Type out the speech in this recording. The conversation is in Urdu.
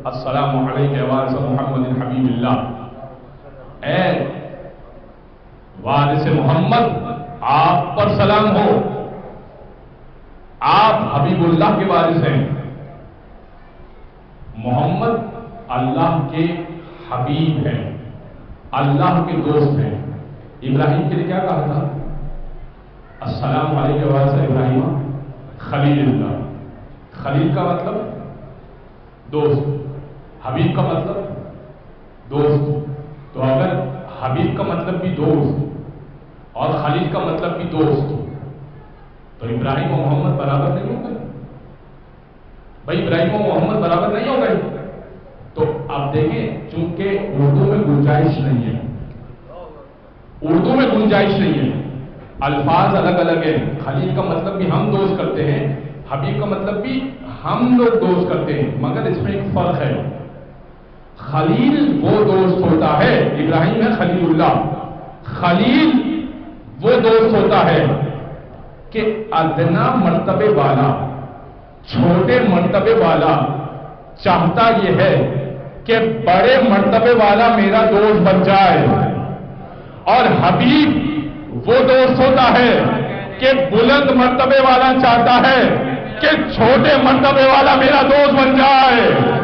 السلام علیکم وارث محمد حبیب اللہ، اے وارث محمد آپ پر سلام ہو، آپ حبیب اللہ کے وارث ہیں۔ محمد اللہ کے حبیب ہیں، اللہ کے دوست ہیں۔ ابراہیم کے لیے کیا کہا تھا؟ السلام علیکم وارث ابراہیم خلیل اللہ۔ خلیل کا مطلب دوست، حبیب کا مطلب دوست۔ تو اگر حبیب کا مطلب بھی دوست اور خلیل کا مطلب بھی دوست، تو ابراہیم و محمد برابر نہیں ہو گئے؟ بھائی ابراہیم و محمد برابر نہیں ہو گئے؟ تو اب دیکھیں، چونکہ اردو میں گنجائش نہیں ہے، اردو میں گنجائش نہیں ہے، الفاظ الگ الگ ہیں۔ خلیل کا مطلب بھی ہم دوست کرتے ہیں، حبیب کا مطلب بھی ہم لوگ دوست کرتے ہیں، مگر اس میں ایک فرق ہے۔ خلیل وہ دوست ہوتا ہے، ابراہیم ہے خلیل اللہ، خلیل وہ دوست ہوتا ہے کہ ادنا مرتبے والا، چھوٹے مرتبے والا چاہتا یہ ہے کہ بڑے مرتبے والا میرا دوست بن جائے، اور حبیب وہ دوست ہوتا ہے کہ بلند مرتبے والا چاہتا ہے کہ چھوٹے مرتبے والا میرا دوست بن جائے۔